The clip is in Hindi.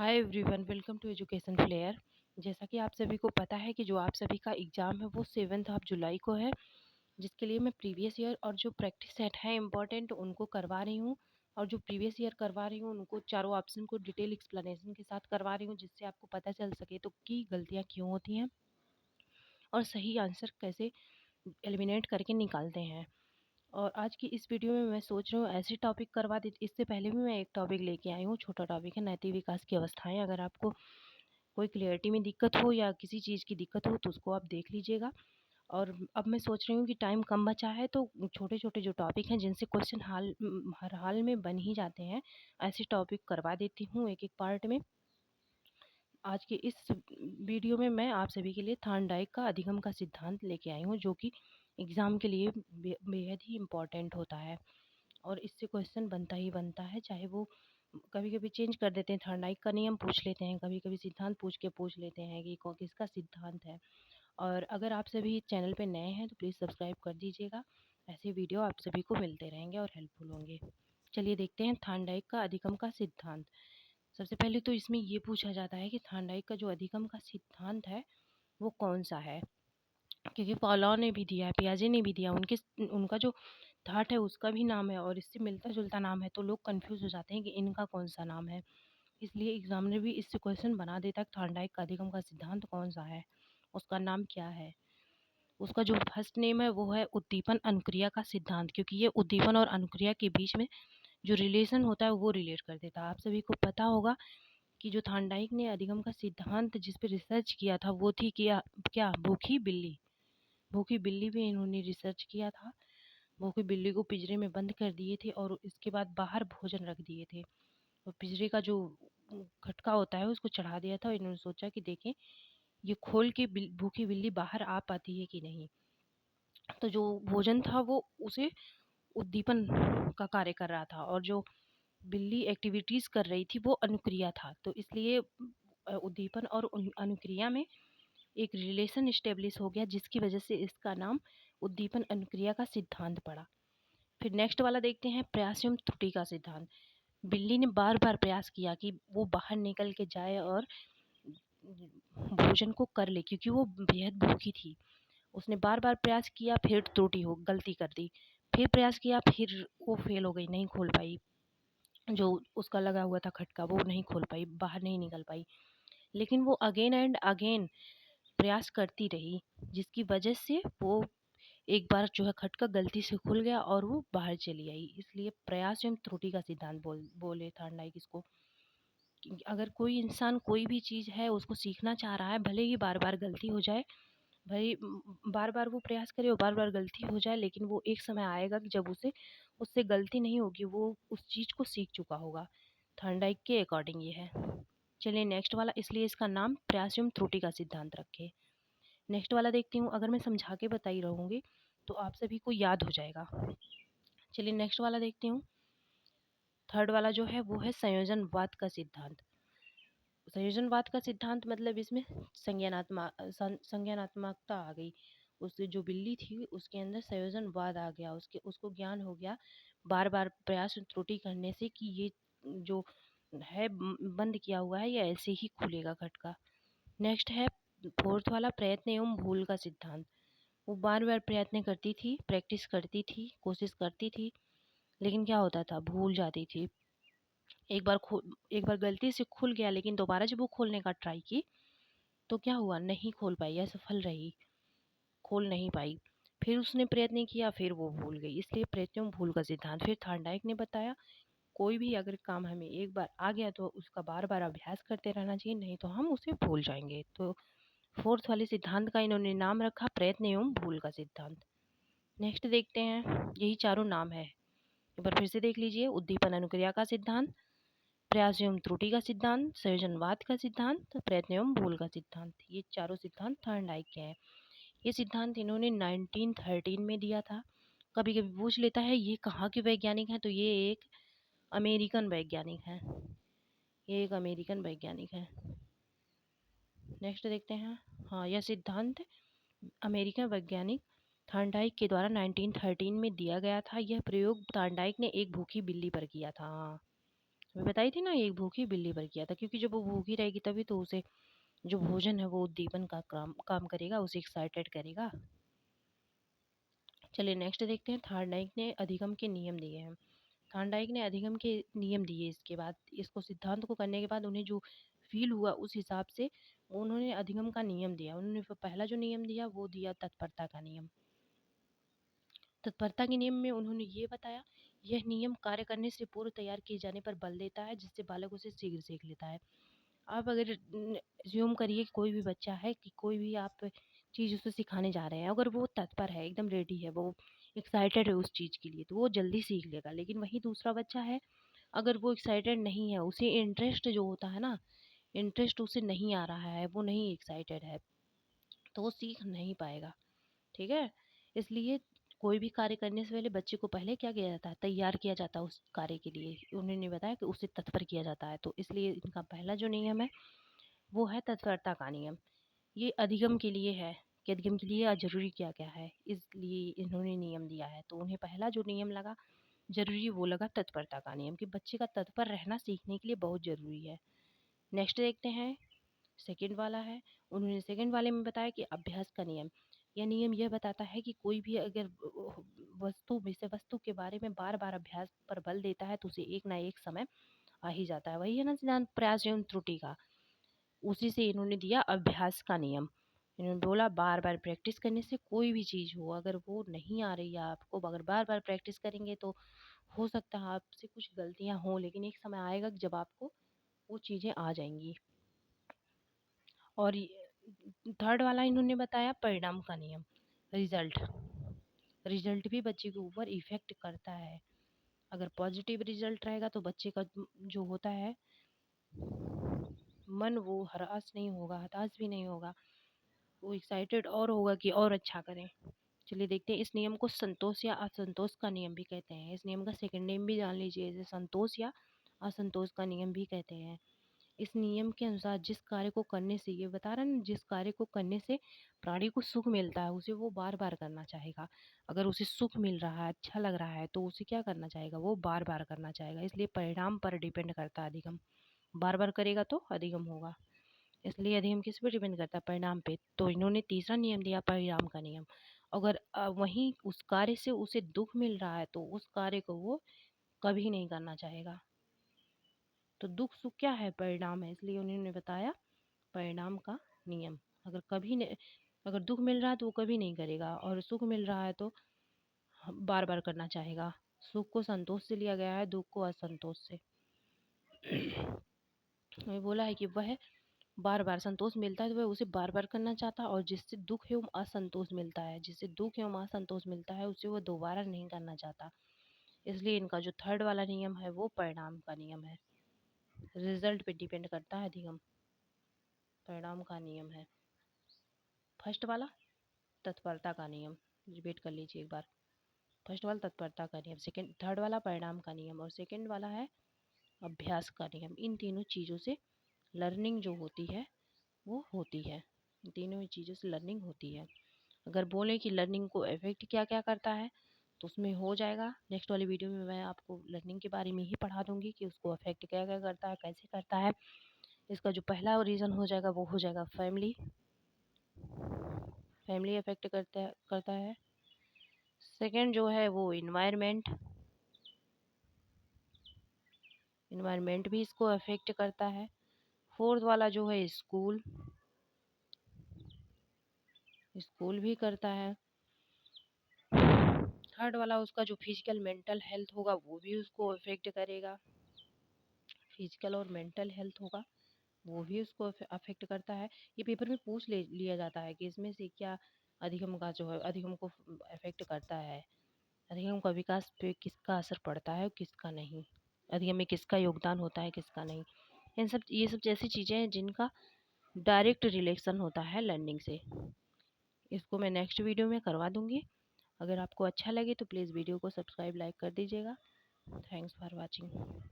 Hi everyone, welcome to education flair. जैसा कि आप सभी को पता है कि जो आप सभी का एग्ज़ाम है वो 7 ऑफ जुलाई को है, जिसके लिए मैं प्रीवियस ईयर और जो प्रैक्टिस सेट है इम्पोर्टेंट उनको करवा रही हूँ। और जो प्रीवियस ईयर करवा रही हूँ उनको चारों ऑप्शन को डिटेल एक्सप्लेनेशन के साथ करवा रही हूँ, जिससे आपको पता चल सके तो कि गलतियाँ क्यों होती हैं और सही आंसर कैसे एलिमिनेट करके निकालते हैं। और आज की इस वीडियो में मैं सोच रही हूँ ऐसे टॉपिक करवा दी। इससे पहले भी मैं एक टॉपिक लेके आई हूँ, छोटा टॉपिक है नैतिक विकास की अवस्थाएं। अगर आपको कोई क्लियरिटी में दिक्कत हो या किसी चीज़ की दिक्कत हो तो उसको आप देख लीजिएगा। और अब मैं सोच रही हूँ कि टाइम कम बचा है तो छोटे छोटे जो टॉपिक हैं जिनसे क्वेश्चन हर हाल में बन ही जाते हैं, ऐसे टॉपिक करवा देती हूँ एक एक पार्ट में। आज के इस वीडियो में मैं आप सभी के लिए थॉर्नडाइक का अधिगम का सिद्धांत लेके आई हूँ, जो कि एग्ज़ाम के लिए बेहद ही इम्पॉर्टेंट होता है और इससे क्वेश्चन बनता ही बनता है। चाहे वो कभी कभी चेंज कर देते हैं, थॉर्नडाइक का नियम पूछ लेते हैं, कभी कभी सिद्धांत पूछ लेते हैं कि किसका सिद्धांत है। और अगर आप सभी चैनल पे नए हैं तो प्लीज़ सब्सक्राइब कर दीजिएगा। ऐसे वीडियो आप सभी को मिलते रहेंगे और हेल्पफुल होंगे। चलिए देखते हैं थॉर्नडाइक का अधिगम का सिद्धांत। सबसे पहले तो इसमें ये पूछा जाता है कि थॉर्नडाइक का जो अधिगम का सिद्धांत है वो कौन सा है, क्योंकि पॉलो ने भी दिया है, पियाजे ने भी दिया, उनका जो थाट है उसका भी नाम है और इससे मिलता जुलता नाम है, तो लोग कंफ्यूज हो जाते हैं कि इनका कौन सा नाम है। इसलिए एग्जामिनर भी इससे क्वेश्चन बना देता है थॉर्नडाइक का अधिगम का सिद्धांत कौन सा है, उसका नाम क्या है। उसका जो फर्स्ट नेम है वो है उद्दीपन अनुक्रिया का सिद्धांत, क्योंकि ये उद्दीपन और अनुक्रिया के बीच में जो रिलेशन होता है वो रिलेट कर देता है। आप सभी को पता होगा कि जो थॉर्नडाइक ने अधिगम का सिद्धांत जिस पे रिसर्च किया था वो थी क्या भूखी बिल्ली। भूखी बिल्ली पे इन्होंने रिसर्च किया था। भूखी बिल्ली को पिंजरे में बंद कर दिए थे और इसके बाद बाहर भोजन रख दिए थे और पिंजरे का जो खटका होता है उसको चढ़ा दिया था। और इन्होंने सोचा कि देखें ये खोल के भूखी बिल्ली बाहर आ पाती है कि नहीं। तो जो भोजन था वो उसे उद्दीपन का कार्य कर रहा था और जो बिल्ली एक्टिविटीज़ कर रही थी वो अनुक्रिया था। तो इसलिए उद्दीपन और अनुक्रिया में एक रिलेशन इस्टेब्लिश हो गया, जिसकी वजह से इसका नाम उद्दीपन अनुक्रिया का सिद्धांत पड़ा। फिर नेक्स्ट वाला देखते हैं प्रयास एवं त्रुटि का सिद्धांत। बिल्ली ने बार बार प्रयास किया कि वो बाहर निकल के जाए और भोजन को कर ले, क्योंकि वो बेहद भूखी थी। उसने बार बार प्रयास किया, फिर त्रुटि हो गलती कर दी। फिर प्रयास किया, फिर वो फेल हो गई, नहीं खोल पाई। जो उसका लगा हुआ था खटका वो नहीं खोल पाई, बाहर नहीं निकल पाई। लेकिन वो अगेन एंड अगेन प्रयास करती रही, जिसकी वजह से वो एक बार जो है खटका गलती से खुल गया और वो बाहर चली आई। इसलिए प्रयास एवं त्रुटि का सिद्धांत बोले थॉर्नडाइक इसको। कि अगर कोई इंसान कोई भी चीज़ है उसको सीखना चाह रहा है, भले ही बार बार गलती हो जाए, भले बार बार वो प्रयास करे और बार बार गलती हो जाए, लेकिन वो एक समय आएगा कि जब उसे उससे गलती नहीं होगी, वो उस चीज़ को सीख चुका होगा। थॉर्नडाइक के अकॉर्डिंग ये है। चलिए नेक्स्ट वाला, इसलिए इसका नाम प्रयास एवं त्रुटि का सिद्धांत रखे। नेक्स्ट वाला देखती हूँ, अगर मैं समझा के बताई रहूँगी तो आप सभी को याद हो जाएगा। चलिए नेक्स्ट वाला देखती हूँ। थर्ड वाला जो है वो है संयोजनवाद का सिद्धांत। संयोजनवाद का सिद्धांत मतलब इसमें संज्ञानात्मकता आ गई। उससे जो बिल्ली थी उसके अंदर संयोजनवाद आ गया, उसको ज्ञान हो गया बार बार प्रयास और त्रुटि करने से कि ये जो है बंद किया हुआ है या ऐसे ही खुलेगा खटका। नेक्स्ट है फोर्थ वाला प्रयत्न एवं भूल का सिद्धांत। वो बार बार प्रयत्न करती थी, प्रैक्टिस करती थी, कोशिश करती थी, लेकिन क्या होता था, भूल जाती थी। एक बार गलती से खुल गया, लेकिन दोबारा जब वो खोलने का ट्राई की तो क्या हुआ, नहीं खोल पाई, असफल रही, खोल नहीं पाई। फिर उसने प्रयत्न किया, फिर वो भूल गई। इसलिए प्रयत्न एवं भूल का सिद्धांत। फिर थॉर्नडाइक ने बताया कोई भी अगर काम हमें एक बार आ गया तो उसका बार बार अभ्यास करते रहना चाहिए, नहीं तो हम उसे भूल जाएंगे। तो फोर्थ वाले सिद्धांत का इन्होंने नाम रखा प्रयत्न एवं भूल का सिद्धांत। नेक्स्ट देखते हैं, यही चारों नाम है, एक बार फिर से देख लीजिए। उद्दीपन अनुक्रिया का सिद्धांत, प्रयास एवं त्रुटि का सिद्धांत, संयोजनवाद का सिद्धांत, प्रयत्न एवं भूल का सिद्धांत। ये चारों सिद्धांत थॉर्नडाइक के हैं। ये सिद्धांत इन्होंने 1913 में दिया था। कभी कभी पूछ लेता है ये कहाँ के वैज्ञानिक हैं, तो ये एक अमेरिकन वैज्ञानिक हैं। ये एक अमेरिकन वैज्ञानिक है। नेक्स्ट देखते हैं। हाँ, यह सिद्धांत अमेरिकन वैज्ञानिक थॉर्नडाइक के द्वारा 1913 में दिया गया था। यह प्रयोग थॉर्नडाइक ने एक भूखी बिल्ली पर किया था। मैं बताई थी ना, एक भूखी बिल्ली पर किया था, क्योंकि जब वो भूखी रहेगी तभी तो उसे जो भोजन है वो उद्दीपन का काम करेगा, उसे एक्साइटेड करेगा। चलिए नेक्स्ट देखते हैं। थार्डाइक ने अधिगम के नियम दिए हैं। थार्डाइक ने अधिगम के नियम दिए, इसके बाद इसको सिद्धांत को करने के बाद उन्हें जो फील हुआ उस हिसाब से उन्होंने अधिगम का नियम दिया। उन्होंने पहला जो नियम दिया वो दिया तत्परता का नियम। तत्परता के नियम में उन्होंने ये बताया, यह नियम कार्य करने से पूर्व तैयार किए जाने पर बल देता है, जिससे बालक उसे शीघ्र सीख लेता है। आप अगर ज़्यूम करिए कि कोई भी बच्चा है, कि कोई भी आप चीज़ उसे सिखाने जा रहे हैं, अगर वो तत्पर है, एकदम रेडी है, वो एक्साइटेड है उस चीज़ के लिए, तो वो जल्दी सीख लेगा। लेकिन वही दूसरा बच्चा है, अगर वो एक्साइटेड नहीं है, उसे इंटरेस्ट जो होता है ना, इंटरेस्ट उसे नहीं आ रहा है, वो नहीं एक्साइटेड है, तो वो सीख नहीं पाएगा। ठीक है? इसलिए कोई भी कार्य करने से पहले बच्चे को पहले क्या किया जाता है? तैयार किया जाता है उस कार्य के लिए। उन्होंने बताया कि उसे तत्पर किया जाता है। तो इसलिए इनका पहला जो नियम है वो है तत्परता का नियम। ये अधिगम के लिए है कि अधिगम के लिए ज़रूरी क्या-क्या है, इसलिए इन्होंने नियम दिया है। तो उन्हें पहला जो नियम लगा ज़रूरी, वो लगा तत्परता का नियम, कि बच्चे का तत्पर रहना सीखने के लिए बहुत ज़रूरी है। नेक्स्ट देखते हैं, सेकंड वाला है। उन्होंने सेकंड वाले में बताया कि अभ्यास का नियम। यह नियम यह बताता है कि कोई भी अगर विषय वस्तु के बारे में बार-बार अभ्यास पर बल देता है तो उसे एक ना एक समय आ ही जाता है। वही है ना सिद्धांत प्रयास एवं त्रुटि का। उसी से इन्होंने दिया अभ्यास का नियम। इन्होंने बोला बार-बार प्रैक्टिस करने से कोई भी चीज़ हो, अगर वो नहीं आ रही है आपको, अगर बार-बार प्रैक्टिस करेंगे तो हो सकता है आपसे कुछ गलतियाँ हों, लेकिन एक समय आएगा कि जब आपको वो चीज़ें आ जाएँगी। और थर्ड वाला इन्होंने बताया परिणाम का नियम, रिजल्ट। रिजल्ट भी बच्चे के ऊपर इफ़ेक्ट करता है। अगर पॉजिटिव रिजल्ट रहेगा तो बच्चे का जो होता है मन, वो हताश नहीं होगा, हताश भी नहीं होगा, वो एक्साइटेड और होगा कि और अच्छा करें। चलिए देखते हैं, इस नियम को संतोष या असंतोष का नियम भी कहते हैं। इस नियम का सेकंड नेम भी जान लीजिए, इसे संतोष या असंतोष का नियम भी कहते हैं। इस नियम के अनुसार जिस कार्य को करने से, ये बता रहा है ना, जिस कार्य को करने से प्राणी को सुख मिलता है उसे वो बार बार करना चाहेगा। अगर उसे सुख मिल रहा है, अच्छा लग रहा है, तो उसे क्या करना चाहेगा? वो बार बार करना चाहेगा। इसलिए परिणाम पर डिपेंड करता है अधिगम। बार बार करेगा तो अधिगम होगा। इसलिए अधिगम किस पे डिपेंड करता है? परिणाम पे। तो इन्होंने तीसरा नियम दिया परिणाम का नियम। अगर वहीं उस कार्य से उसे दुख मिल रहा है तो उस कार्य को वो कभी नहीं करना चाहेगा। तो दुख सुख क्या है? परिणाम है। इसलिए उन्होंने बताया परिणाम का नियम। अगर कभी नहीं, अगर दुख मिल रहा है तो वो कभी नहीं करेगा, और सुख मिल रहा है तो बार बार करना चाहेगा। सुख को संतोष से लिया गया है, दुख को असंतोष से। वही बोला है कि वह बार बार संतोष मिलता है तो वह उसे बार बार करना चाहता है, और जिससे दुख एवं असंतोष मिलता है, जिससे दुख एवं असंतोष मिलता है, उसे वो दोबारा नहीं करना चाहता। इसलिए इनका जो थर्ड वाला नियम है वो परिणाम का नियम है। रिजल्ट पे डिपेंड करता है अधिगम, परिणाम का नियम है। फर्स्ट वाला तत्परता का नियम, रिपीट कर लीजिए एक बार। फर्स्ट वाला तत्परता का नियम, सेकंड थर्ड वाला परिणाम का नियम, और सेकंड वाला है अभ्यास का नियम। इन तीनों चीज़ों से लर्निंग जो होती है वो होती है। इन तीनों ही चीज़ों से लर्निंग होती है। अगर बोलें कि लर्निंग को अफेक्ट क्या क्या करता है, तो उसमें हो जाएगा। नेक्स्ट वाली वीडियो में मैं आपको लर्निंग के बारे में ही पढ़ा दूंगी कि उसको अफेक्ट क्या क्या करता है, कैसे करता है। इसका जो पहला रीज़न हो जाएगा वो हो जाएगा फैमिली। फैमिली अफेक्ट करता है। सेकंड जो है वो इन्वायरमेंट, इन्वायरमेंट भी इसको अफेक्ट करता है। फोर्थ वाला जो है स्कूल, स्कूल भी करता है। थर्ड वाला उसका जो फिजिकल मेंटल हेल्थ होगा वो भी उसको अफेक्ट करेगा। फिजिकल और मेंटल हेल्थ होगा वो भी उसको अफेक्ट करता है। ये पेपर में पूछ लिया जाता है कि इसमें से क्या अधिगम का जो है, अधिगम को अफेक्ट करता है, अधिगम का विकास पे किसका असर पड़ता है और किसका नहीं, अधिगम में किसका योगदान होता है किसका नहीं। ये सब जैसी चीज़ें हैं जिनका डायरेक्ट रिलेशन होता है लर्निंग से। इसको मैं नेक्स्ट वीडियो में करवा दूंगी। अगर आपको अच्छा लगे तो प्लीज़ वीडियो को सब्सक्राइब लाइक कर दीजिएगा। Thanks for watching.